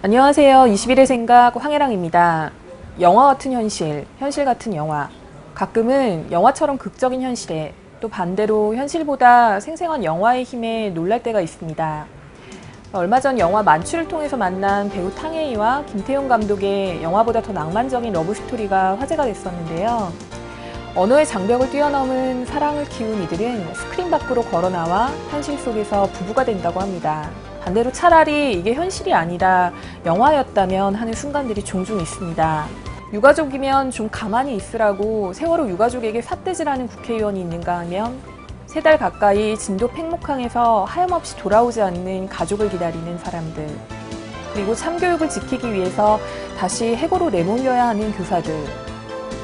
안녕하세요. 21의 생각 황혜랑입니다. 영화 같은 현실, 현실 같은 영화. 가끔은 영화처럼 극적인 현실에 또 반대로 현실보다 생생한 영화의 힘에 놀랄 때가 있습니다. 얼마 전 영화 만추를 통해서 만난 배우 탕웨이와 김태용 감독의 영화보다 더 낭만적인 러브스토리가 화제가 됐었는데요. 언어의 장벽을 뛰어넘은 사랑을 키운 이들은 스크린 밖으로 걸어나와 현실 속에서 부부가 된다고 합니다. 반대로 차라리 이게 현실이 아니라 영화였다면 하는 순간들이 종종 있습니다. 유가족이면 좀 가만히 있으라고 세월호 유가족에게 삿대질하는 국회의원이 있는가 하면 3달 가까이 진도 팽목항에서 하염없이 돌아오지 않는 가족을 기다리는 사람들, 그리고 참교육을 지키기 위해서 다시 해고로 내몰려야 하는 교사들,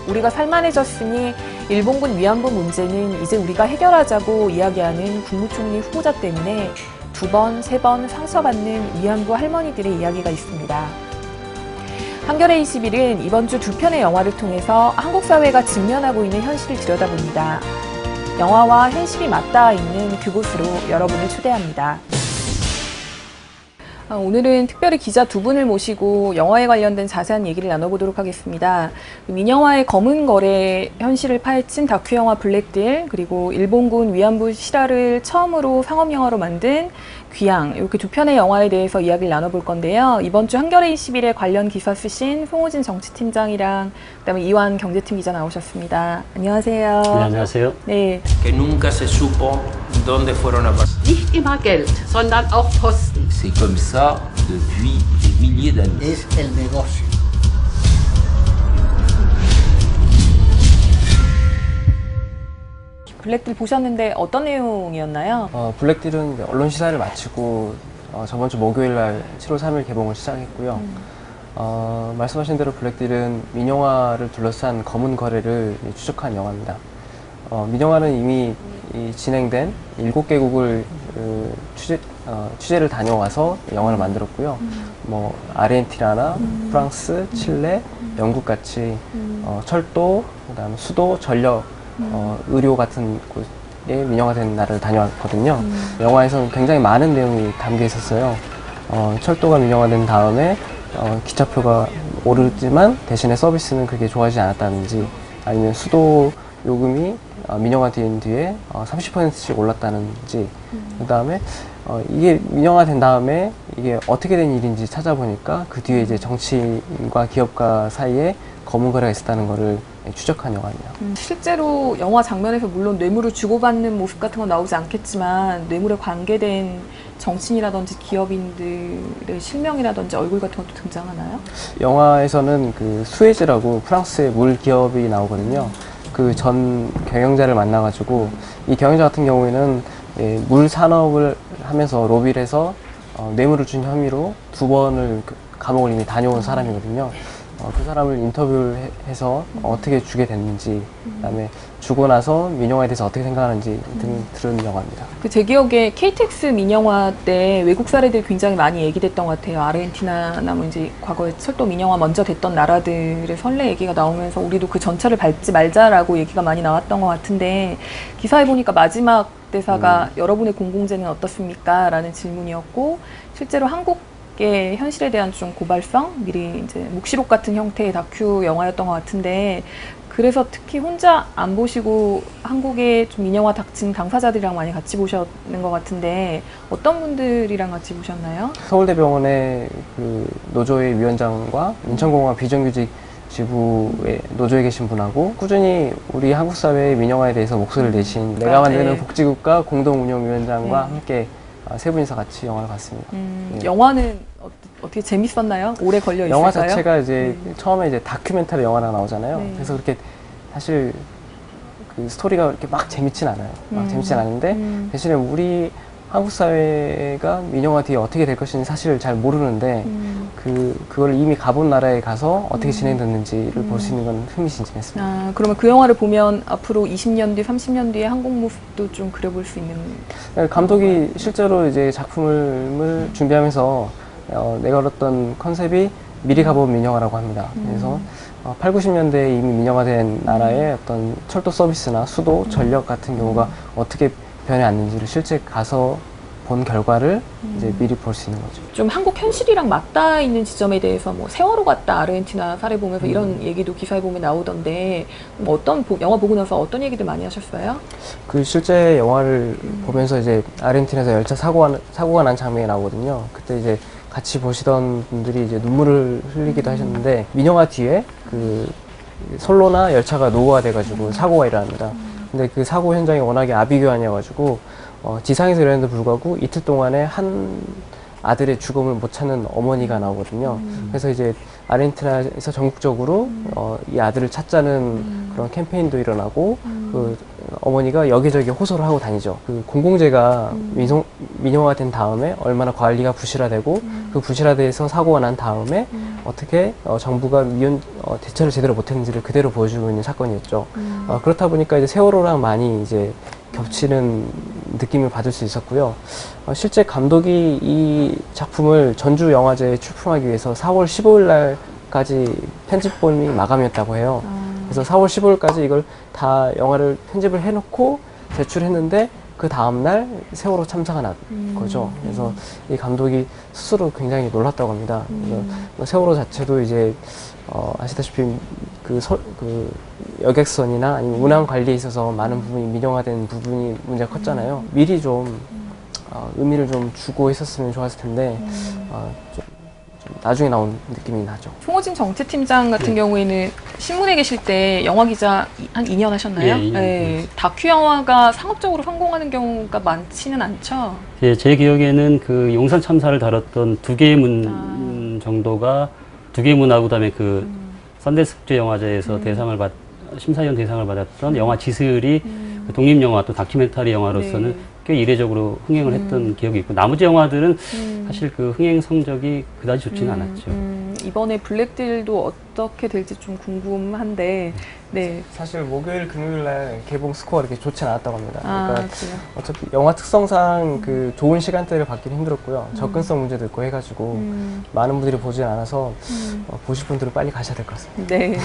우리가 살만해졌으니 일본군 위안부 문제는 이제 우리가 해결하자고 이야기하는 국무총리 후보자 때문에 2번, 3번 상처받는 위안부 할머니들의 이야기가 있습니다. 한겨레 21은 이번 주 2편의 영화를 통해서 한국 사회가 직면하고 있는 현실을 들여다봅니다. 영화와 현실이 맞닿아 있는 그곳으로 여러분을 초대합니다. 오늘은 특별히 기자 2분을 모시고 영화에 관련된 자세한 얘기를 나눠보도록 하겠습니다. 민영화의 검은 거래 현실을 파헤친 다큐 영화 블랙딜, 그리고 일본군 위안부 실화를 처음으로 상업 영화로 만든 귀향, 이렇게 2편의 영화에 대해서 이야기를 나눠볼 건데요. 이번 주 한겨레 21에 관련 기사 쓰신 송호진 정치팀장이랑 그다음에 이완 경제팀 기자 나오셨습니다. 안녕하세요. 네, 안녕하세요. 네. Que nunca se supo dónde fueron a parar. Nicht immer Geld, sondern auch Posten. C'est comme ça depuis des milliers d'années. Es el negocio. 블랙딜 보셨는데 어떤 내용이었나요? 블랙딜은 이제 언론 시사를 마치고 저번 주 목요일 날 7월 3일 개봉을 시작했고요. 말씀하신 대로 블랙딜은 민영화를 둘러싼 검은 거래를 추적한 영화입니다. 민영화는 이미 진행된 7개국을 취재를 다녀와서 영화를 만들었고요. 뭐 아르헨티나나 프랑스, 칠레, 영국 같이 철도, 그다음에 수도, 전력, 의료 같은 곳에 민영화된 나라를 다녀왔거든요. 영화에서는 굉장히 많은 내용이 담겨 있었어요. 철도가 민영화된 다음에 기차표가 오르지만 대신에 서비스는 그렇게 좋아지지 않았다든지, 아니면 수도 요금이 민영화된 뒤에 30%씩 올랐다는지, 그 다음에 이게 민영화된 다음에 이게 어떻게 된 일인지 찾아보니까 그 뒤에 이제 정치인과 기업가 사이에 검은 거래가 있었다는 거를 추적한 영화입니다. 실제로 영화 장면에서 물론 뇌물을 주고받는 모습 같은 건 나오지 않겠지만 뇌물에 관계된 정치인이라든지 기업인들의 실명이라든지 얼굴 같은 것도 등장하나요? 영화에서는 그 수에즈라고 프랑스의 물 기업이 나오거든요. 그 전 경영자를 만나가지고, 이 경영자 같은 경우에는 물 산업을 하면서 로비를 해서 뇌물을 준 혐의로 2번을 감옥을 이미 다녀온 사람이거든요. 그 사람을 인터뷰를 해서 어떻게 주게 됐는지, 그다음에 주고 나서 민영화에 대해서 어떻게 생각하는지 등 들은 영화입니다. 제 기억에 KTX 민영화 때 외국 사례들이 굉장히 많이 얘기됐던 것 같아요. 아르헨티나나 뭐 이제 과거에 철도 민영화 먼저 됐던 나라들의 선례 얘기가 나오면서 우리도 그 전철을 밟지 말자라고 얘기가 많이 나왔던 것 같은데, 기사에 보니까 마지막 대사가 여러분의 공공재는 어떻습니까? 라는 질문이었고, 실제로 한국의 현실에 대한 좀 고발성, 미리 이제 묵시록 같은 형태의 다큐 영화였던 것 같은데, 그래서 특히 혼자 안 보시고 한국에 좀 민영화 닥친 당사자들이랑 많이 같이 보셨는 것 같은데, 어떤 분들이랑 같이 보셨나요? 서울대병원의 그 노조의 위원장과 인천공항 비정규직 지부의 노조에 계신 분하고 꾸준히 우리 한국 사회의 민영화에 대해서 목소리를 내신 내가 만드는 네. 복지국가 공동운영위원장과 함께 3분이서 같이 영화를 봤습니다. 영화는 어떻게 재밌었나요? 오래 걸려 있을까요? 영화 자체가 이제 처음에 이제 다큐멘터리 영화가 나오잖아요. 네. 그래서 그렇게 사실 그 스토리가 이렇게 막 재밌진 않아요. 막 재밌진 않은데 대신에 우리 한국 사회가 민영화 뒤에 어떻게 될 것인지 사실 잘 모르는데 그걸 이미 가본 나라에 가서 어떻게 진행됐는지를 볼 수 있는 건 흥미진진했습니다. 그러면 그 영화를 보면 앞으로 20년 뒤, 30년 뒤에 한국 모습도 좀 그려볼 수 있는. 감독이 실제로 이제 작품을 준비하면서 내걸었던 컨셉이 미리 가본 민영화라고 합니다. 그래서 8, 90년대에 이미 민영화된 나라의 어떤 철도 서비스나 수도, 전력 같은 경우가 어떻게 변해왔는지를 실제 가서 본 결과를 이제 미리 볼 수 있는 거죠. 좀 한국 현실이랑 맞닿아 있는 지점에 대해서 뭐 세월호 같다 아르헨티나 사례 보면서 이런 얘기도 기사에 보면 나오던데 영화 보고 나서 어떤 얘기들 많이 하셨어요? 그 실제 영화를 보면서 이제 아르헨티나에서 열차 사고가 난 장면이 나오거든요. 그때 이제 같이 보시던 분들이 이제 눈물을 흘리기도 하셨는데 민영화 뒤에 그 선로나 열차가 노후가 돼가지고 사고가 일어납니다. 근데 그 사고 현장이 워낙에 아비규환이어가지고 지상에서 일어났는데도 불구하고 이틀 동안에 한 아들의 죽음을 못 찾는 어머니가 나오거든요. 그래서 이제 아르헨티나에서 전국적으로 이 아들을 찾자는 그런 캠페인도 일어나고 그 어머니가 여기저기 호소를 하고 다니죠. 그 공공재가 민영화된 다음에 얼마나 관리가 부실화되고 그 부실화돼서 사고가 난 다음에 어떻게 정부가 대처를 제대로 못했는지를 그대로 보여주고 있는 사건이었죠. 그렇다 보니까 이제 세월호랑 많이 이제 겹치는 느낌을 받을 수 있었고요. 실제 감독이 이 작품을 전주영화제에 출품하기 위해서 4월 15일 날까지 편집본이 마감이었다고 해요. 그래서 4월 15일까지 이걸 다 영화를 편집을 해놓고 제출했는데 그 다음날 세월호 참사가 난 거죠. 그래서 이 감독이 스스로 굉장히 놀랐다고 합니다. 세월호 자체도 이제 아시다시피 그 여객선이나 아니면 운항 관리에 있어서 많은 부분이 민영화된 부분이 문제가 컸잖아요. 미리 좀 의미를 좀 주고 했었으면 좋았을 텐데 좀 나중에 나온 느낌이 나죠. 송호진 정치팀장 같은 경우에는 신문에 계실 때 영화 기자 한 2년 하셨나요? 예, 2년. 네. 다큐 영화가 상업적으로 성공하는 경우가 많지는 않죠. 예, 제 기억에는 그 용산 참사를 다뤘던 두 개의 문 정도가 두 개의 문하고 그다음에 그 썬댄스 국제 영화제에서 심사위원 대상을 받았던 영화 지슬이 그 독립영화 또 다큐멘터리 영화로서는 꽤 이례적으로 흥행을 했던 기억이 있고 나머지 영화들은 사실 그 흥행 성적이 그다지 좋지는 않았죠. 이번에 블랙딜도 어떻게 될지 좀 궁금한데 네. 사실 목요일 금요일 날 개봉 스코어가 이렇게 좋지 않았다고 합니다. 그러니까 그래요? 어차피 영화 특성상 그 좋은 시간대를 받기는 힘들었고요. 접근성 문제도 있고 해가지고 많은 분들이 보지 않아서 보실 분들은 빨리 가셔야 될 것 같습니다. 네.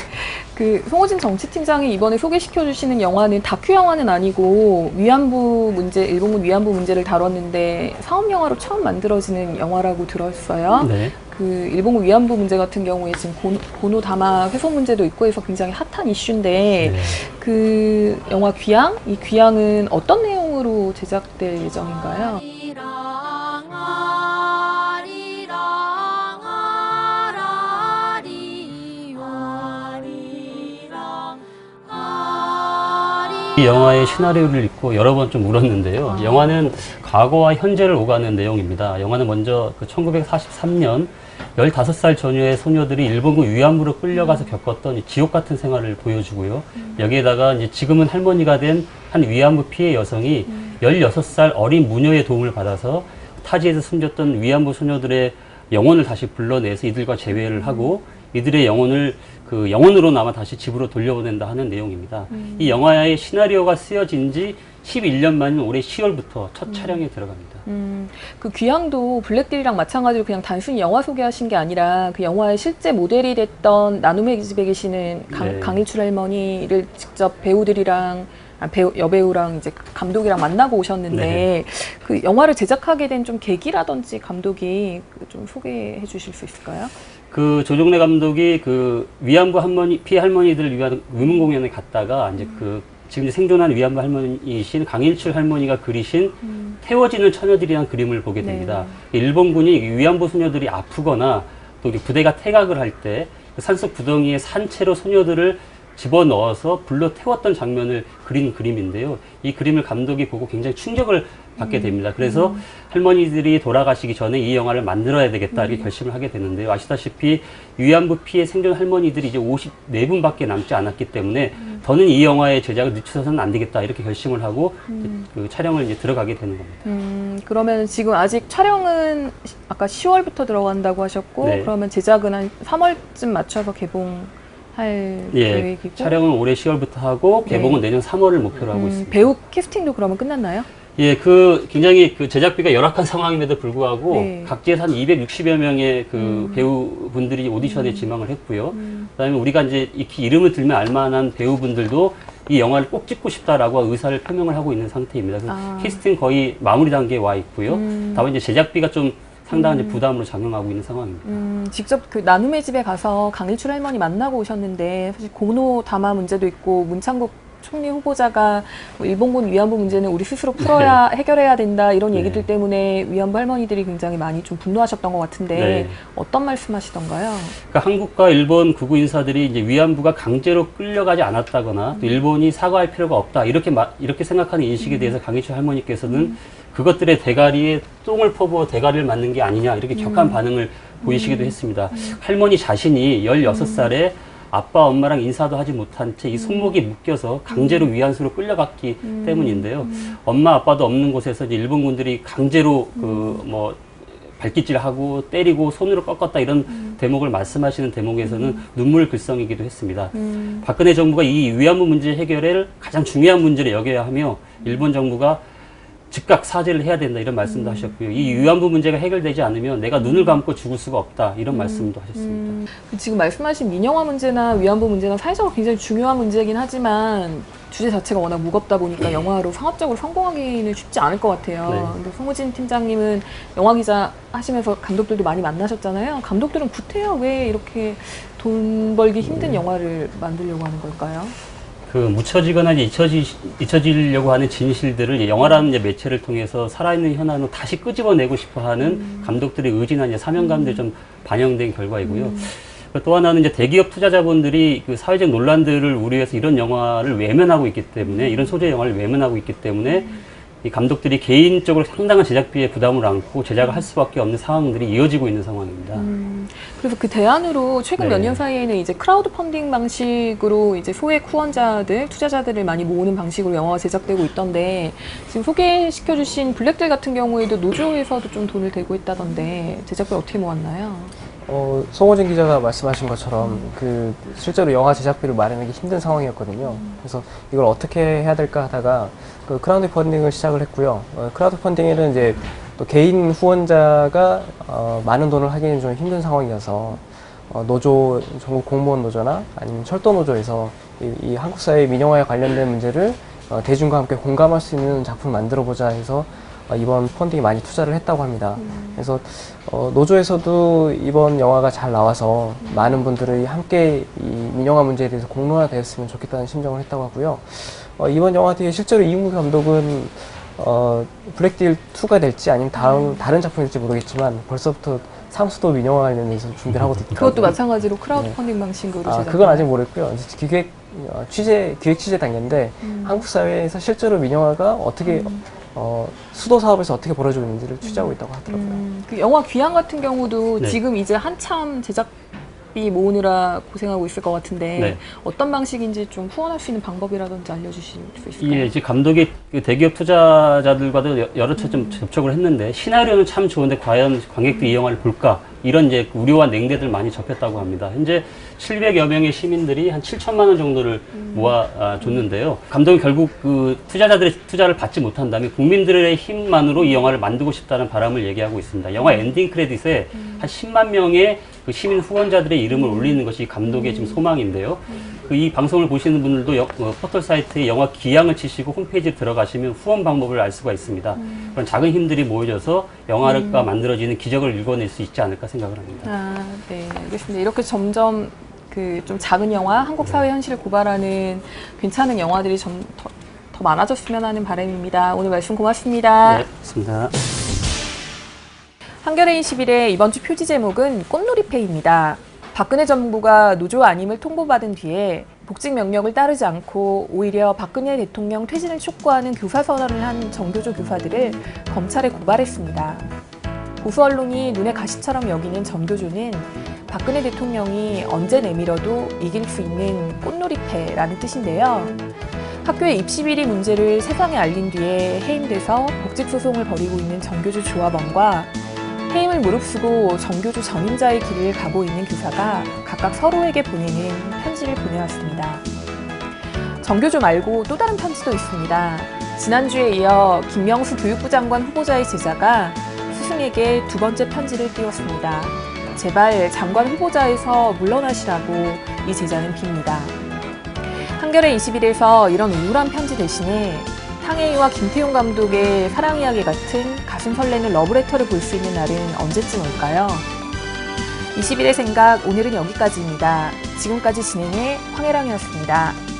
그 송호진 정치팀장이 이번에 소개시켜 주시는 영화는 다큐 영화는 아니고 위안부 문제, 일본군 위안부 문제를 다뤘는데 상업 영화로 처음 만들어지는 영화라고 들었어요. 네. 그 일본군 위안부 문제 같은 경우에 지금 고노 다마 훼손 문제도 있고 해서 굉장히 핫한 이슈인데 그 영화 귀향? 이 귀향은 어떤 내용으로 제작될 예정인가요? 이 영화의 시나리오를 읽고 여러 번 좀 울었는데요. 영화는 과거와 현재를 오가는 내용입니다. 영화는 먼저 그 1943년 15살 전후의 소녀들이 일본군 위안부로 끌려가서 겪었던 이 지옥 같은 생활을 보여주고요. 여기에다가 이제 지금은 할머니가 된 한 위안부 피해 여성이 16살 어린 무녀의 도움을 받아서 타지에서 숨졌던 위안부 소녀들의 영혼을 다시 불러내서 이들과 재회를 하고 이들의 영혼을 그 영혼으로나마 다시 집으로 돌려보낸다 하는 내용입니다. 이 영화의 시나리오가 쓰여진 지 11년 만인 올해 10월부터 첫 촬영에 들어갑니다. 그 귀향도 블랙딜이랑 마찬가지로 그냥 단순히 영화 소개하신 게 아니라 그 영화의 실제 모델이 됐던 나눔의 집에 계시는 강일출 할머니를 직접 배우들이랑 여배우랑 이제 감독이랑 만나고 오셨는데 그 영화를 제작하게 된 좀 계기라든지 감독이 좀 소개해 주실 수 있을까요? 그 조정래 감독이 그 위안부 피해 할머니들을 위한 의문 공연에 갔다가 이제 그 지금 이제 생존한 위안부 할머니이신 강일출 할머니가 그리신 태워지는 처녀들이라는 그림을 보게 됩니다. 일본군이 위안부 소녀들이 아프거나 또 부대가 퇴각을 할 때 그 산속 구덩이에 산채로 소녀들을 집어넣어서 불러 태웠던 장면을 그린 그림인데요. 이 그림을 감독이 보고 굉장히 충격을 받게 됩니다. 그래서 할머니들이 돌아가시기 전에 이 영화를 만들어야 되겠다 이렇게 결심을 하게 되는데요. 아시다시피 위안부 피해 생존 할머니들이 이제 54분밖에 남지 않았기 때문에 더는 이 영화의 제작을 늦춰서는 안 되겠다 이렇게 결심을 하고 그 촬영을 이제 들어가게 되는 겁니다. 그러면 지금 아직 촬영은 아까 10월부터 들어간다고 하셨고 그러면 제작은 한 3월쯤 맞춰서 개봉할 계획이고 촬영은 올해 10월부터 하고 개봉은 내년 3월을 목표로 하고 있습니다. 배우 캐스팅도 그러면 끝났나요? 예, 굉장히 그 제작비가 열악한 상황임에도 불구하고 각지에서 한 260여 명의 그 배우분들이 오디션에 지망을 했고요. 그다음에 우리가 이제 익히 이름을 들면 알만한 배우분들도 이 영화를 꼭 찍고 싶다라고 의사를 표명을 하고 있는 상태입니다. 그래서 아. 캐스팅 거의 마무리 단계에 와 있고요. 다만 이제 제작비가 좀 상당한 이제 부담으로 작용하고 있는 상황입니다. 직접 그 나눔의 집에 가서 강일출 할머니 만나고 오셨는데 사실 고노 다마 문제도 있고 문창국 총리 후보자가 뭐 일본군 위안부 문제는 우리 스스로 풀어야 해결해야 된다 이런 네. 얘기들 때문에 위안부 할머니들이 굉장히 많이 좀 분노하셨던 것 같은데 네. 어떤 말씀하시던가요? 그러니까 한국과 일본 극우 인사들이 이제 위안부가 강제로 끌려가지 않았다거나 또 일본이 사과할 필요가 없다 이렇게 생각하는 인식에 대해서 강희철 할머니께서는 그것들의 대가리에 똥을 퍼부어 대가리를 맞는 게 아니냐 이렇게 격한 반응을 보이시기도 했습니다. 할머니 자신이 16살에 아빠 엄마랑 인사도 하지 못한 채 이 손목이 묶여서 강제로 위안소로 끌려갔기 때문인데요. 엄마 아빠도 없는 곳에서 이제 일본군들이 강제로 뭐 발기질하고 때리고 손으로 꺾었다 이런 대목을 말씀하시는 대목에서는 눈물 글썽이기도 했습니다. 박근혜 정부가 이 위안부 문제 해결을 가장 중요한 문제로 여겨야 하며 일본 정부가 즉각 사죄를 해야 된다 이런 말씀도 하셨고요. 이 위안부 문제가 해결되지 않으면 내가 눈을 감고 죽을 수가 없다 이런 말씀도 하셨습니다. 지금 말씀하신 민영화 문제나 위안부 문제나 사회적으로 굉장히 중요한 문제이긴 하지만 주제 자체가 워낙 무겁다 보니까 영화로 상업적으로 성공하기는 쉽지 않을 것 같아요. 네. 근데 송우진 팀장님은 영화 기자 하시면서 감독들도 많이 만나셨잖아요. 감독들은 구태여 왜 이렇게 돈 벌기 힘든 영화를 만들려고 하는 걸까요? 그 묻혀지거나 이제 잊혀지려고 하는 진실들을 이제 영화라는 이제 매체를 통해서 살아있는 현안으로 다시 끄집어내고 싶어하는 감독들의 의지나 이제 사명감들이 좀 반영된 결과이고요. 또 하나는 이제 대기업 투자자분들이 그 사회적 논란들을 우려해서 이런 영화를 외면하고 있기 때문에 이런 소재 영화를 외면하고 있기 때문에 이 감독들이 개인적으로 상당한 제작비에 부담을 안고 제작을 할 수밖에 없는 상황들이 이어지고 있는 상황입니다. 그래서 그 대안으로 최근 네. 몇 년 사이에는 이제 크라우드 펀딩 방식으로 이제 소액 후원자들, 투자자들을 많이 모으는 방식으로 영화가 제작되고 있던데 지금 소개시켜 주신 블랙들 같은 경우에도 노조에서도 좀 돈을 대고 있다던데 제작비 어떻게 모았나요? 송호진 기자가 말씀하신 것처럼 그 실제로 영화 제작비를 마련하기 힘든 상황이었거든요. 그래서 이걸 어떻게 해야 될까 하다가 그 크라우드 펀딩을 시작을 했고요. 크라우드 펀딩에는 이제 또 개인 후원자가 많은 돈을 하기는 좀 힘든 상황이어서 노조, 전국 공무원 노조나 아니면 철도 노조에서 이 한국 사회 민영화에 관련된 문제를 대중과 함께 공감할 수 있는 작품을 만들어 보자 해서 이번 펀딩에 많이 투자를 했다고 합니다. 그래서 노조에서도 이번 영화가 잘 나와서 많은 분들이 함께 이 민영화 문제에 대해서 공론화되었으면 좋겠다는 심정을 했다고 하고요. 이번 영화 뒤에 실제로 이문규 감독은 블랙딜 2가 될지 아니면 다른 작품일지 모르겠지만 벌써부터 상수도 민영화 관련해서 준비를 하고 있거든요. 그것도 마찬가지로 크라우드 펀딩 방식으로 제작. 그건 아직 모르겠고요. 기획 취재 단계인데 한국 사회에서 실제로 민영화가 어떻게 수도 사업에서 어떻게 벌어지고 있는지를 취재하고 있다고 하더라고요. 그 영화 귀향 같은 경우도 네. 지금 이제 한참 제작비 모으느라 고생하고 있을 것 같은데 네. 어떤 방식인지 좀 후원할 수 있는 방법이라든지 알려주실 수 있을까요? 예, 이제 감독이 그 대기업 투자자들과도 여러 차례 좀 접촉을 했는데 시나리오는 참 좋은데 과연 관객들이 이 영화를 볼까? 이런 이제 우려와 냉대들 많이 접했다고 합니다. 현재 700여 명의 시민들이 한 7천만 원 정도를 모아줬는데요. 감독이 결국 그 투자자들의 투자를 받지 못한다면 국민들의 힘만으로 이 영화를 만들고 싶다는 바람을 얘기하고 있습니다. 영화 엔딩 크레딧에 한 10만 명의 그 시민 후원자들의 이름을 올리는 것이 감독의 지금 소망인데요. 그 이 방송을 보시는 분들도 포털 사이트에 영화 기양을 치시고 홈페이지에 들어가시면 후원 방법을 알 수가 있습니다. 그런 작은 힘들이 모여져서 영화가 만들어지는 기적을 일궈낼 수 있지 않을까 생각을 합니다. 네, 알겠습니다. 이렇게 점점 그 좀 작은 영화, 한국 사회 현실을 고발하는 괜찮은 영화들이 좀 더 많아졌으면 하는 바람입니다. 오늘 말씀 고맙습니다. 네, 고맙습니다. 한겨레 21의 이번 주 표지 제목은 꽃놀이패입니다. 박근혜 정부가 노조 안임을 통보받은 뒤에 복직 명령을 따르지 않고 오히려 박근혜 대통령 퇴진을 촉구하는 교사 선언을 한 정교조 교사들을 검찰에 고발했습니다. 보수 언론이 눈의 가시처럼 여기는 정교조는 박근혜 대통령이 언제 내밀어도 이길 수 있는 꽃놀이패라는 뜻인데요. 학교의 입시 비리 문제를 세상에 알린 뒤에 해임돼서 복직 소송을 벌이고 있는 정교조 조합원과 해임을 무릅쓰고 정교조 전임자의 길을 가고 있는 교사가 각각 서로에게 보내는 편지를 보내왔습니다. 정교조 말고 또 다른 편지도 있습니다. 지난주에 이어 김명수 교육부 장관 후보자의 제자가 스승에게 두 번째 편지를 띄웠습니다. 제발 장관 후보자에서 물러나시라고 이 제자는 빕니다. 한겨레 21에서 이런 우울한 편지 대신에 탕웨이와 김태용 감독의 사랑 이야기 같은 가슴 설레는 러브레터를 볼 수 있는 날은 언제쯤 올까요? 21의 생각, 오늘은 여기까지입니다. 지금까지 진행의 황혜랑이었습니다.